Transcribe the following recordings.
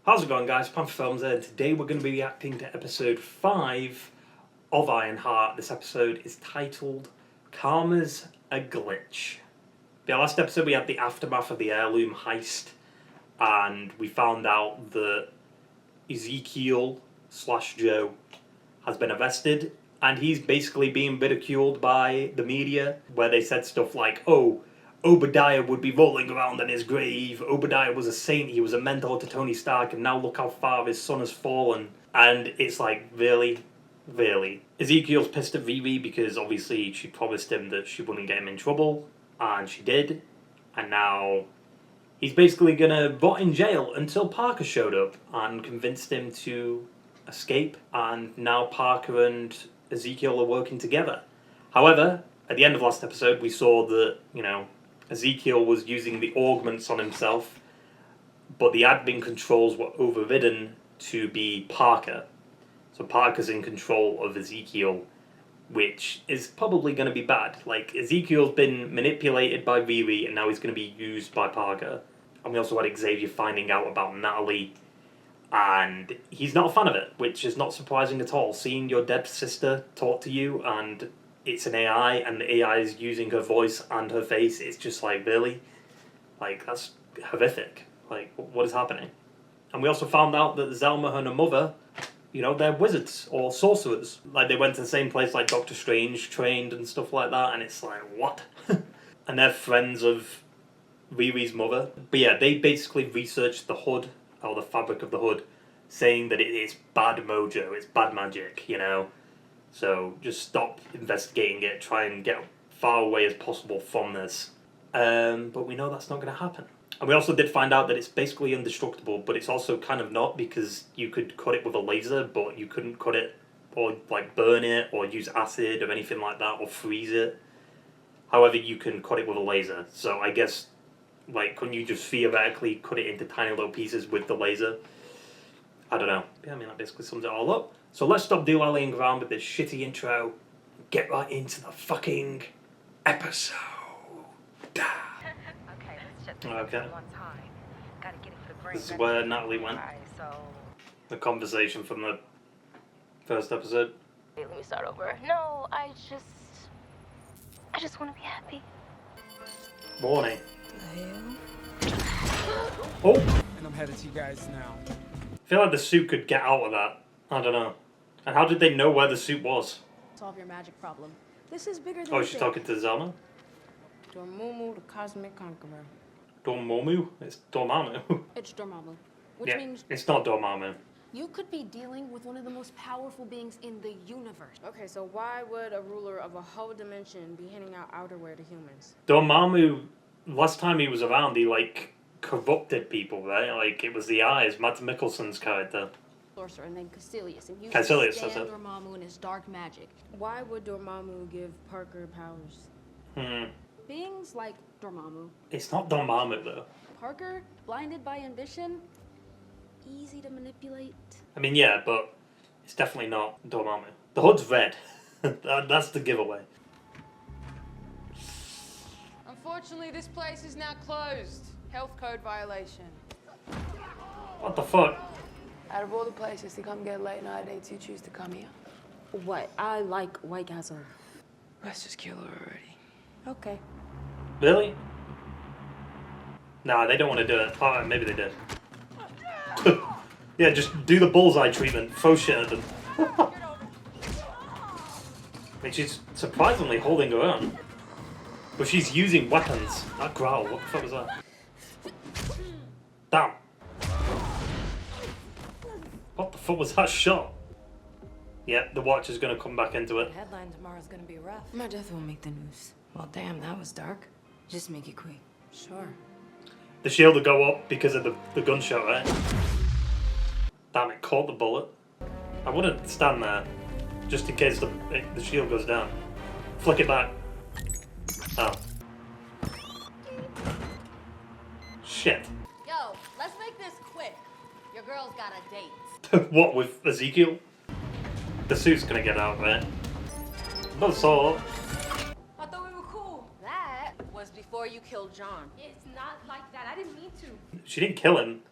How's it going, guys? Panther Films here, and today we're going to be reacting to episode 5 of Ironheart. This episode is titled Karma's a Glitch. The last episode we had the aftermath of the heirloom heist, and we found out that Ezekiel / Joe has been arrested, and he's basically being ridiculed by the media, where they said stuff like, oh, Obadiah would be rolling around in his grave. Obadiah was a saint, he was a mentor to Tony Stark, and now look how far his son has fallen. And it's like, really? Really? Ezekiel's pissed at Riri because obviously she promised him that she wouldn't get him in trouble, and she did. And now he's basically gonna rot in jail until Parker showed up and convinced him to escape, and now Parker and Ezekiel are working together. However, at the end of last episode, we saw that, Ezekiel was using the augments on himself, but the admin controls were overridden to be Parker. So Parker's in control of Ezekiel, which is probably going to be bad. Like, Ezekiel's been manipulated by Riri, and now he's going to be used by Parker. And we also had Xavier finding out about Natalie, and he's not a fan of it, which is not surprising at all. Seeing your dead sister talk to you, and it's an AI, and the AI is using her voice and her face, it's just like, really? Like, that's horrific. Like, what is happening? And we also found out that Zelma and her mother, they're wizards or sorcerers. Like, they went to the same place like Doctor Strange trained and stuff like that, and it's like, what? And they're friends of Riri's mother. But yeah, they basically researched the hood, or the fabric of the hood, saying that it is bad mojo, it's bad magic, So just stop investigating it, try and get far away as possible from this. But we know that's not going to happen. And we also did find out that it's basically indestructible, but it's also kind of not, because you could cut it with a laser, but you couldn't cut it or burn it or use acid or anything like that or freeze it. However, you can cut it with a laser. So I guess, couldn't you just theoretically cut it into tiny little pieces with the laser? I don't know. Yeah, that basically sums it all up. So let's stop dilly-dallying around with this shitty intro and get right into the fucking episode. Okay. This is where Natalie went. The conversation from the first episode. Let me start over. No, I just want to be happy. Warning. Oh! And I'm headed to you guys now. I feel like the suit could get out of that. I don't know. And how did they know where the suit was? Solve your magic problem. This is bigger than Oh, she's talking to Zelma? Dormammu, the Cosmic Conqueror. Dormammu? It's Dormammu. It's Dormammu, which means it's not Dormammu. you could be dealing with one of the most powerful beings in the universe. Okay, so why would a ruler of a whole dimension be handing out outerwear to humans? Dormammu, last time he was around, he corrupted people, right? It was the eyes, Mads Mikkelsen's character. Sorcerer named Caecilius, and he Caecilius, used to stand Dormammu and his dark magic. Why would Dormammu give Parker powers? Beings like Dormammu. It's not Dormammu, though. Parker, blinded by ambition, easy to manipulate. Yeah, but it's definitely not Dormammu. The hood's red. That's the giveaway. Unfortunately, this place is now closed. Health code violation. What the fuck? Out of all the places to come get late night dates, you choose to come here. What? I like White Castle. Let's just kill her already. Okay. Really? Nah, they don't want to do it. Oh, maybe they did. Yeah, just do the bullseye treatment. Throw shit at them. She's surprisingly holding her own. But she's using weapons. That growl, what the fuck was that? Damn. What the fuck was that shot? Yeah, the Watcher's gonna come back into it. Headline tomorrow's gonna be rough. My death won't make the news. Well, damn, that was dark. Just make it quick. Sure. The shield will go up because of the gunshot, right? Damn, it caught the bullet. I wouldn't stand there, just in case the shield goes down. Flick it back. Oh. Shit. Yo, let's make this quick. Your girl's got a date. What, with Ezekiel? The suit's gonna get out, right? Not so. I thought we were cool. That was before you killed John. It's not like that. I didn't mean to. She didn't kill him.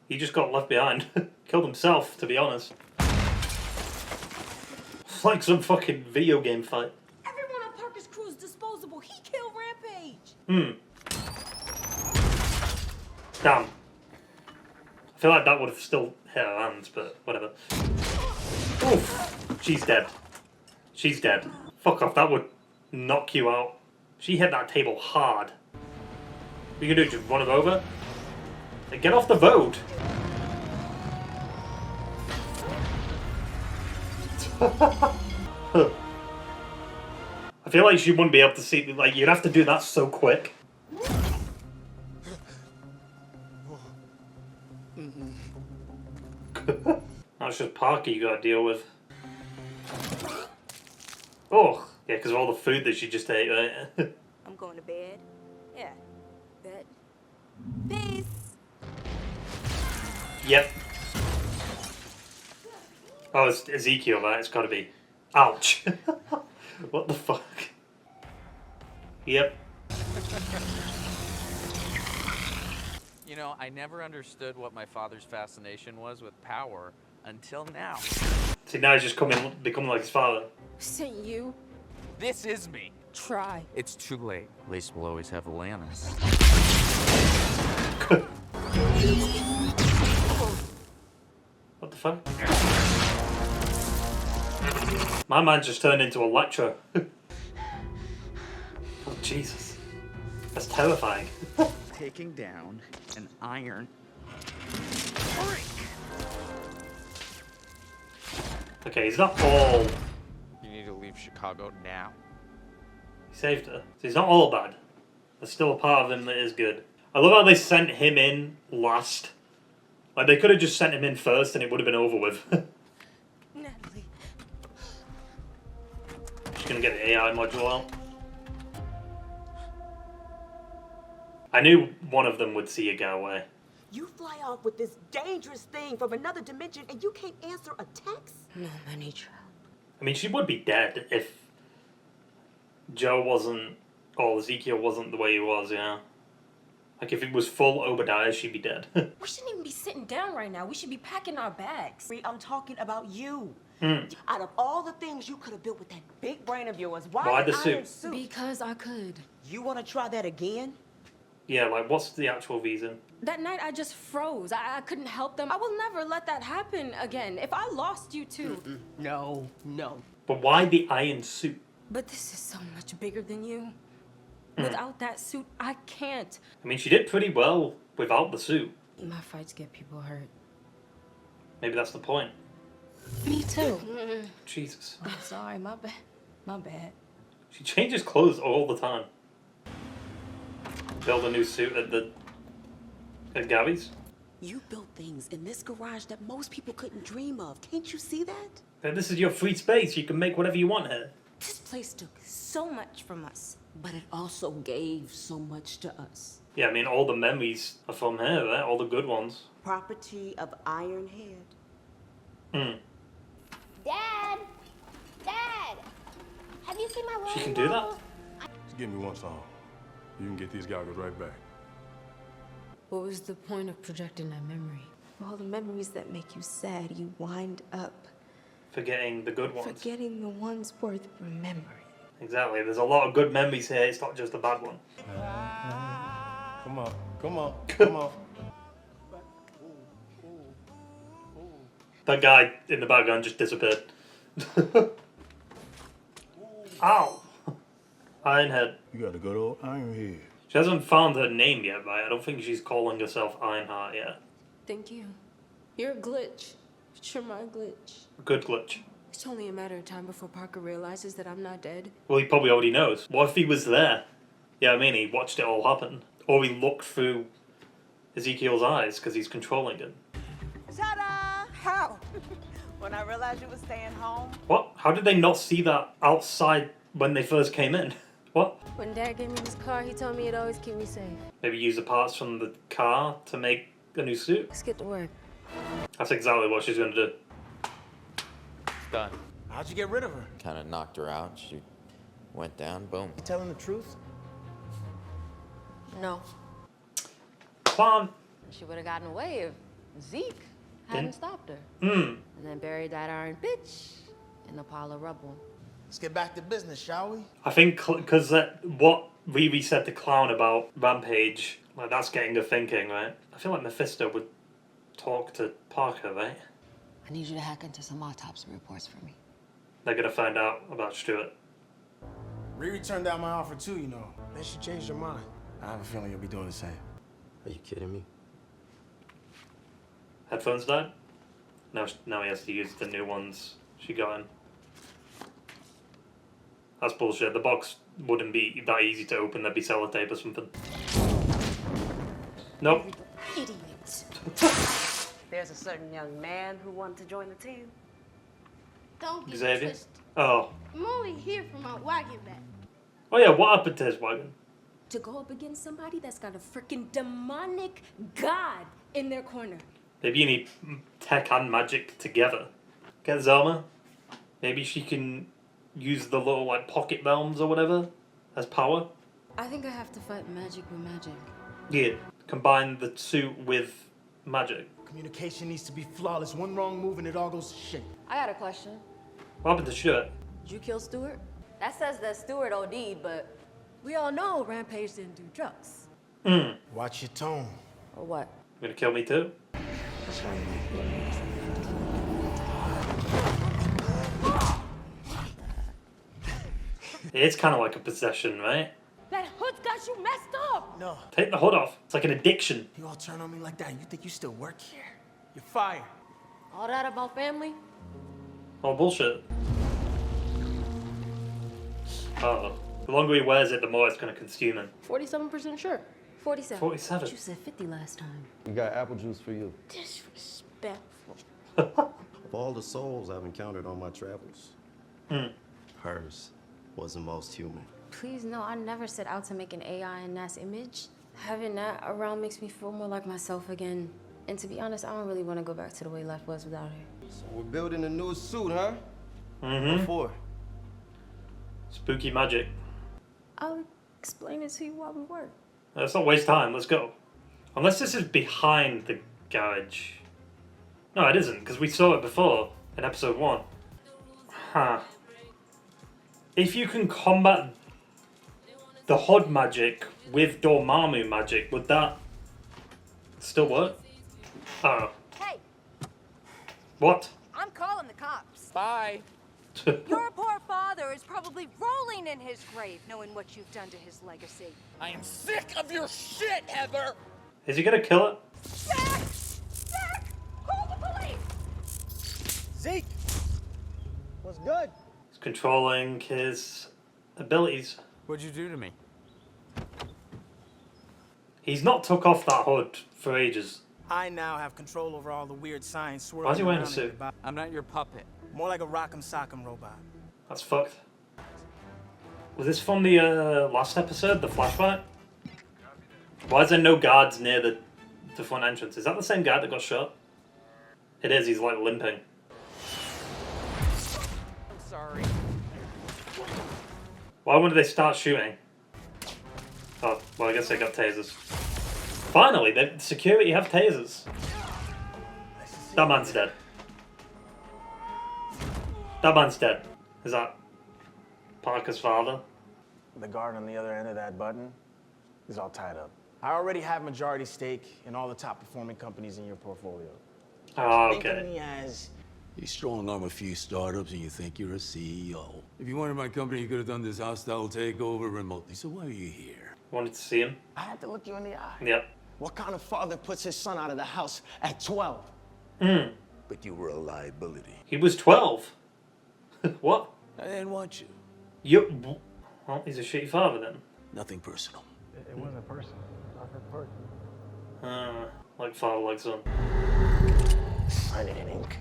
He just got left behind. Killed himself, to be honest. It's like some fucking video game fight. Everyone on Parker's crew is disposable. He killed Rampage. Damn. I feel like that would have still hit her hands, but whatever. Oof. She's dead. She's dead. Fuck off, that would knock you out. She hit that table hard. What are you gonna do, just run her over? Like, get off the road! I feel like she wouldn't be able to see, like, you'd have to do that so quick. That's just Parker you gotta deal with. Oh, yeah, because of all the food that she just ate, right? I'm going to bed. Yeah. Bed. Peace. Yep. Oh, it's Ezekiel, right? It's gotta be. Ouch. What the fuck? Yep. You know, I never understood what my father's fascination was with power until now. See, now he's just becoming like his father. This ain't you. This is me. Try. It's too late. At least we'll always have Alanis. What the fuck? My man just turned into Electro. Oh, Jesus. That's terrifying. Taking down an iron. Okay, he's not all... You need to leave Chicago now. He saved her. So he's not all bad. There's still a part of him that is good. I love how they sent him in last. Like, they could have just sent him in first and it would have been over with. Natalie. Just gonna get the AI module out. I knew one of them would see it go away. You fly off with this dangerous thing from another dimension and you can't answer a text? No, I need your help. I mean, she would be dead if Joe wasn't, or Ezekiel wasn't the way he was, yeah. Like, if it was full Obadiah, she'd be dead. We shouldn't even be sitting down right now. We should be packing our bags. I'm talking about you. Out of all the things you could have built with that big brain of yours, Why why the an iron suit? Because I could. You want to try that again? Yeah, like, what's the actual reason? That night I just froze. I couldn't help them. I will never let that happen again. If I lost you too. No. But why the iron suit? But this is so much bigger than you. Without that suit, I can't. I mean, she did pretty well without the suit. My fights get people hurt. Maybe that's the point. Me too. Jesus. I'm sorry, my bad. My bad. She changes clothes all the time. Build a new suit at Gabby's. You built things in this garage that most people couldn't dream of. Can't you see that? But this is your free space. You can make whatever you want here. This place took so much from us. But it also gave so much to us. Yeah, I mean, all the memories are from here, right? All the good ones. Property of Ironheart. Dad! Dad! Have you seen my rolling She can do that? ball? Just give me one song. You can get these goggles right back. What was the point of projecting that memory? All the memories that make you sad, you wind up Forgetting the good ones. forgetting the ones worth remembering. Exactly. There's a lot of good memories here. It's not just a bad one. Come on, come on, come on. That guy in the background just disappeared. Ow! Ironhead. You got a good old Ironhead. She hasn't found her name yet, right? I don't think she's calling herself Ironheart yet. Thank you. You're a glitch. But you're my glitch. Good glitch. It's only a matter of time before Parker realizes that I'm not dead. Well, he probably already knows. What if he was there? Yeah, I mean, he watched it all happen. Or he looked through Ezekiel's eyes because he's controlling him. Ta-da! How? When I realized you were staying home. What? How did they not see that outside when they first came in? What? When Dad gave me this car, he told me it'd always keep me safe. Maybe use the parts from the car to make a new suit? Let's get to work. That's exactly what she's going to do. It's done. How'd you get rid of her? Kind of knocked her out. She went down, boom. You telling the truth? No. Come on. She would have gotten away if Zeke hadn't stopped her. Hmm. And then buried that iron bitch in a pile of rubble. Let's get back to business, shall we? I think because what Riri said to Clown about Rampage, like that's getting her thinking, right? I feel like Mephisto would talk to Parker, right? I need you to hack into some autopsy reports for me. They're gonna find out about Stuart. Riri turned down my offer too, you know. Then she changed her mind. I have a feeling you'll be doing the same. Are you kidding me? Headphones died? Now he has to use the new ones she got him. That's bullshit. The box wouldn't be that easy to open. There'd be sellotape or something. Nope. Idiot. There's a certain young man who wanted to join the team. Don't get Xavier? twisted. Oh. I'm only here for my wagon back. Oh yeah, what happened to his wagon? To go up against somebody that's got a freaking demonic god in their corner. Maybe you need tech and magic together. Get Zelma. Maybe she can use the little like pocket realms or whatever as power. I think I have to fight magic with magic. Yeah. Combine the suit with magic. Communication needs to be flawless. One wrong move and it all goes to shit. I got a question. What happened to Stuart? Did you kill Stewart? That says that Stewart OD'd, but we all know Rampage didn't do drugs. Watch your tone. Or what? You gonna kill me too? It's kind of like a possession, right? That hood's got you messed up. No. Take the hood off. It's like an addiction. You all turn on me like that. You think you still work here? You're fired. All that about family? Oh, bullshit. Uh-oh. The longer he wears it, the more it's going to consume him. 47% sure. 47. 47. You said 50 last time. We got apple juice for you. Disrespectful. Of all the souls I've encountered on my travels, hers was the most human. Please, no, I never set out to make an AI in Nat's image. Having Nat around makes me feel more like myself again. And to be honest, I don't really want to go back to the way life was without her. So we're building a new suit, huh? Mm-hmm. What for? Spooky magic. I'll explain it to you while we work. Let's not waste time. Let's go. Unless this is behind the garage. No, it isn't, because we saw it before in episode 1. Huh. If you can combat the Hod magic with Dormammu magic, would that still work? Oh. Hey, What? I'm calling the cops. Bye. Your poor father is probably rolling in his grave knowing what you've done to his legacy. I am sick of your shit, Heather. Is he gonna kill it? Zach! Zach! Call the police! Zeke! What's good? He's controlling his abilities. What'd you do to me? He's not took off that hood for ages. I now have control over all the weird signs swirling Why is he wearing a around in suit? your body. I'm not your puppet. More like a rock'em sock'em robot. That's fucked. Was this from the last episode, the flashback? Why is there no guards near the front entrance? Is that the same guy that got shot? It is, he's like limping. I'm sorry. Why wouldn't they start shooting? Oh, well I guess they got tasers. Finally, the security have tasers. That man's dead. That man's dead. Is that Parker's father? The guard on the other end of that button is all tied up. I already have majority stake in all the top performing companies in your portfolio. Oh, Think of okay. me as You strong arm a few startups and you think you're a CEO. If you wanted my company, you could have done this hostile takeover remotely. So why are you here? Wanted to see him. I had to look you in the eye. Yep. What kind of father puts his son out of the house at 12? But you were a liability. He was 12. What? I didn't want you. You. Well, he's a shitty father then. Nothing personal. It wasn't personal. Nothing personal. Like father, like son. Sign it in ink.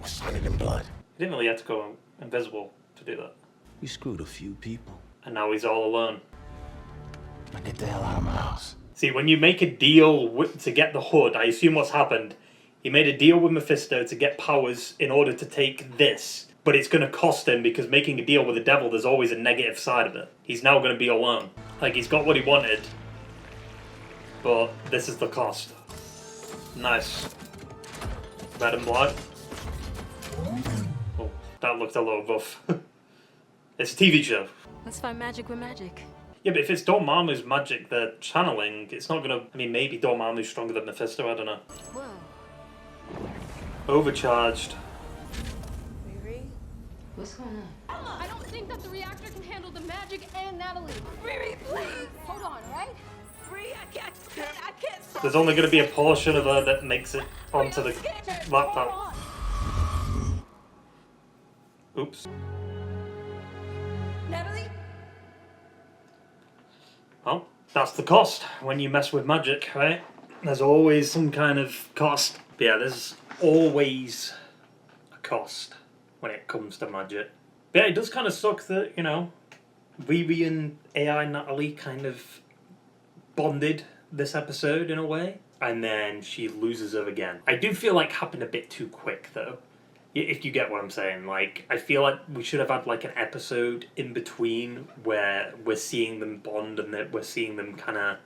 Or sign it in blood. He didn't really have to go invisible to do that. You screwed a few people. And now he's all alone. Now get the hell out of my house. See, when you make a deal to get the hood, I assume what's happened, he made a deal with Mephisto to get powers in order to take this. But it's going to cost him because making a deal with the devil, there's always a negative side of it. He's now going to be alone. Like, he's got what he wanted. But this is the cost. Nice. Red and black. Oh, that looked a little rough. It's a TV show. Let's find magic with magic. Yeah, but if it's Dormammu's magic they're channeling, it's not gonna... I mean, maybe Dormammu's stronger than Mephisto, I don't know. Whoa. Overcharged. Riri? What's going on? I don't think that the reactor can handle the magic and Natalie. Riri, please! Hold on, right? Riri, I can't stop. There's only gonna be a portion of her that makes it onto the laptop. Oops. Natalie? Well, that's the cost when you mess with magic, right? There's always some kind of cost. But yeah, there's always a cost when it comes to magic. But yeah, it does kind of suck that, you know, Riri and AI Natalie kind of bonded this episode in a way. And then she loses her again. I do feel like it happened a bit too quick, though. If you get what I'm saying. Like, I feel like we should have had, like, an episode in between where we're seeing them bond and that we're seeing them kind of...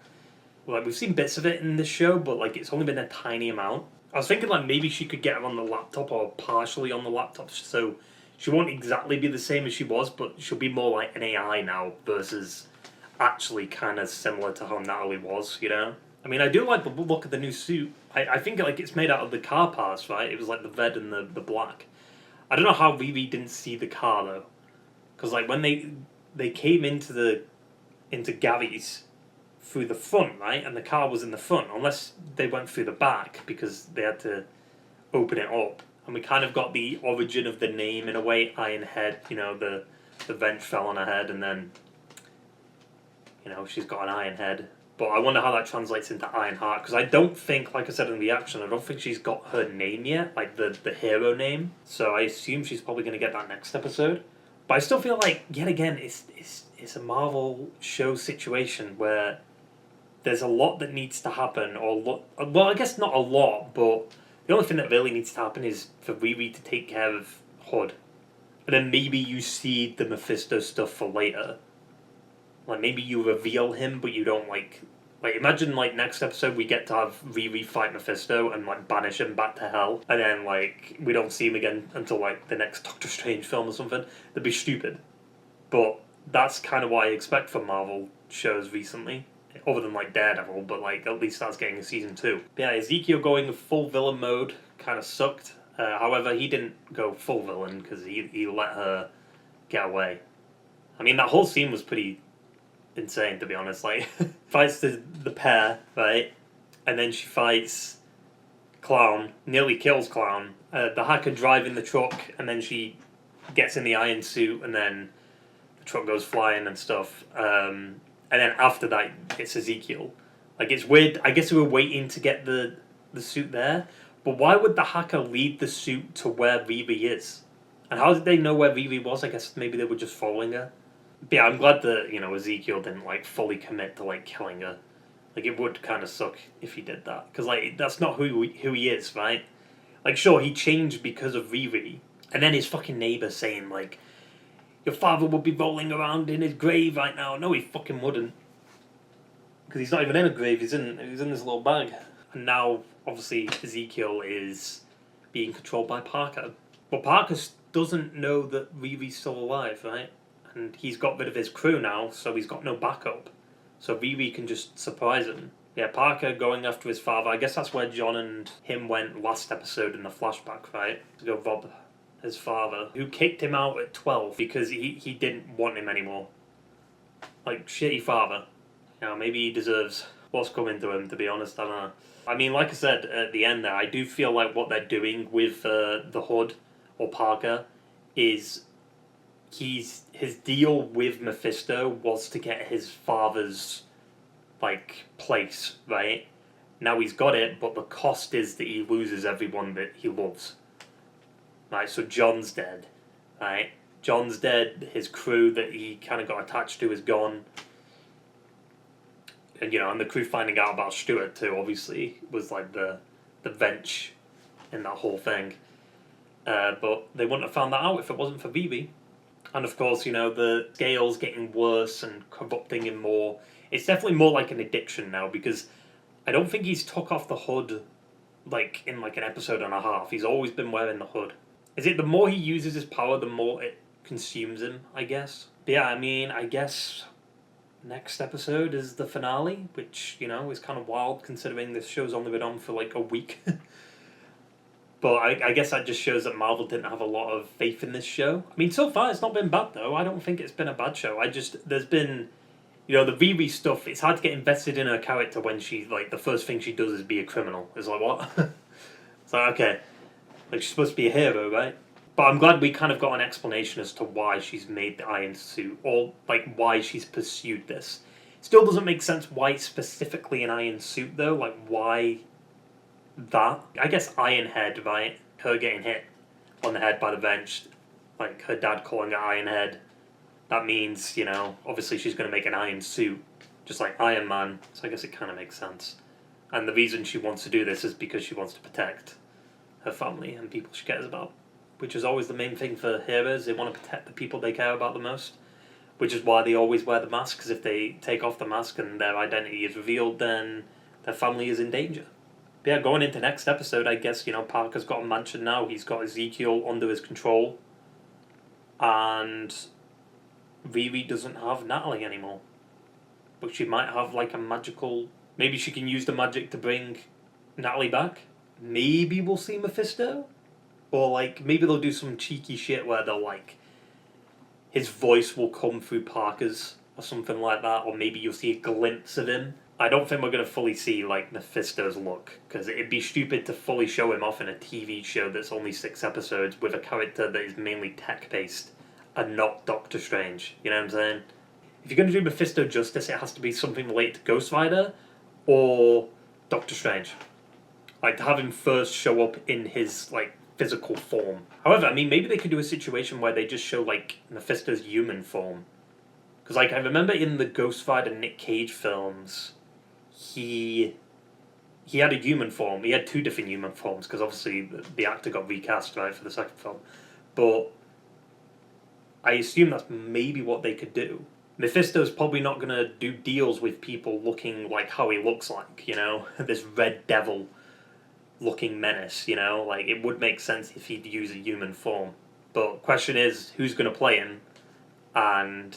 Like, we've seen bits of it in this show, but, like, it's only been a tiny amount. I was thinking, like, maybe she could get her on the laptop or partially on the laptop, so she won't exactly be the same as she was, but she'll be more like an AI now versus actually kind of similar to how Natalie was, you know? I mean, I do like the look of the new suit. I think like it's made out of the car parts, right? It was like the red and the black. I don't know how Riri didn't see the car though, because like when they came into Gary's through the front, right, and the car was in the front, unless they went through the back because they had to open it up, and we kind of got the origin of the name in a way. Ironhead, you know, the vent fell on her head, and then you know she's got an iron head. But I wonder how that translates into Ironheart, because I don't think, like I said in the action, I don't think she's got her name yet, like the hero name. So I assume she's probably going to get that next episode. But I still feel like, yet again, it's a Marvel show situation where there's a lot that needs to happen, or well, I guess not a lot, but the only thing that really needs to happen is for Riri to take care of Hood. And then maybe you see the Mephisto stuff for later. Like, maybe you reveal him, but you don't, like... Like, imagine, like, next episode we get to have Riri fight Mephisto and, like, banish him back to hell. And then, like, we don't see him again until, like, the next Doctor Strange film or something. That'd be stupid. But that's kind of what I expect from Marvel shows recently. Other than, like, Daredevil, but, like, at least that's getting a season 2. But yeah, Ezekiel going full villain mode kind of sucked. However, he didn't go full villain because he let her get away. I mean, that whole scene was pretty... insane, to be honest. Like, fights the pair, right, and then she fights Clown, nearly kills Clown, the hacker driving the truck, and then she gets in the iron suit, and then the truck goes flying and stuff, and then after that it's Ezekiel. Like, it's weird. I guess we were waiting to get the suit there, but why would the hacker lead the suit to where Riri is? And how did they know where Riri was? I guess maybe they were just following her. But yeah, I'm glad that, you know, Ezekiel didn't, like, fully commit to, like, killing her. Like, it would kind of suck if he did that. Because, like, that's not who he is, right? Like, sure, he changed because of Riri. And then his fucking neighbour saying, like, your father would be rolling around in his grave right now. No, he fucking wouldn't. Because he's not even in a grave, he's in this little bag. And now, obviously, Ezekiel is being controlled by Parker. But Parker doesn't know that Riri's still alive, right? And he's got rid of his crew now, so he's got no backup. So Riri can just surprise him. Yeah, Parker going after his father. I guess that's where John and him went last episode in the flashback, right? To go rob his father, who kicked him out at 12 because he didn't want him anymore. Like, shitty father. You know, maybe he deserves what's coming to him, to be honest. I don't know. I mean, like I said at the end there, I do feel like what they're doing with the Hood, or Parker, is... his deal with Mephisto was to get his father's, like, place, right? Now he's got it, but the cost is that he loses everyone that he loves. Right, so John's dead, right? John's dead, his crew that he kind of got attached to is gone. And, you know, and the crew finding out about Stuart, too, obviously, was, like, the wrench in that whole thing. But they wouldn't have found that out if it wasn't for Riri. And of course, you know, the scale's getting worse and corrupting him more. It's definitely more like an addiction now, because I don't think he's took off the Hood like in like an episode and a half. He's always been wearing the hood. Is it the more he uses his power, the more it consumes him, I guess? But yeah, I mean, I guess next episode is the finale, which, you know, is kind of wild considering this show's only been on for like a week. But I guess that just shows that Marvel didn't have a lot of faith in this show. I mean, so far it's not been bad though. I don't think it's been a bad show. There's been, you know, the Riri stuff, it's hard to get invested in her character when she, like, the first thing she does is be a criminal. It's like, what? It's like, okay. Like, she's supposed to be a hero, right? But I'm glad we kind of got an explanation as to why she's made the iron suit, or, like, why she's pursued this. Still doesn't make sense why it's specifically an iron suit, though. Like, why that? I guess Ironhead, right? Her getting hit on the head by the bench, like, her dad calling her Ironhead. That means, you know, obviously she's going to make an iron suit, just like Iron Man, so I guess it kind of makes sense. And the reason she wants to do this is because she wants to protect her family and people she cares about, which is always the main thing for heroes. They want to protect the people they care about the most, which is why they always wear the mask, because if they take off the mask and their identity is revealed, then their family is in danger. But yeah, going into next episode, I guess, you know, Parker's got a mansion now, he's got Ezekiel under his control, and Riri doesn't have Natalie anymore. But she might have like a magical... Maybe she can use the magic to bring Natalie back. Maybe we'll see Mephisto. Or like, maybe they'll do some cheeky shit where they'll like... his voice will come through Parker's or something like that. Or maybe you'll see a glimpse of him. I don't think we're going to fully see like Mephisto's look. Because it'd be stupid to fully show him off in a TV show that's only 6 episodes with a character that is mainly tech-based. And not Doctor Strange, you know what I'm saying? If you're going to do Mephisto justice, it has to be something related to Ghost Rider or Doctor Strange. Like, to have him first show up in his, like, physical form. However, I mean, maybe they could do a situation where they just show, like, Mephisto's human form. Because, like, I remember in the Ghost Rider Nick Cage films, he had a human form. He had 2 different human forms, because obviously the actor got recast, right, for the second film. But I assume that's maybe what they could do. Mephisto's probably not going to do deals with people looking like how he looks like, you know? This red devil looking menace, you know? Like, it would make sense if he'd use a human form. But question is, who's going to play him? And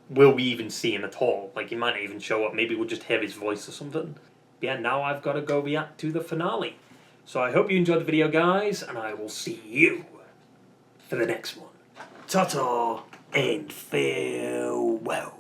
will we even see him at all? Like, he might not even show up. Maybe we'll just hear his voice or something. But yeah, now I've got to go react to the finale. So I hope you enjoyed the video, guys, and I will see you for the next one. Ta-ta and farewell.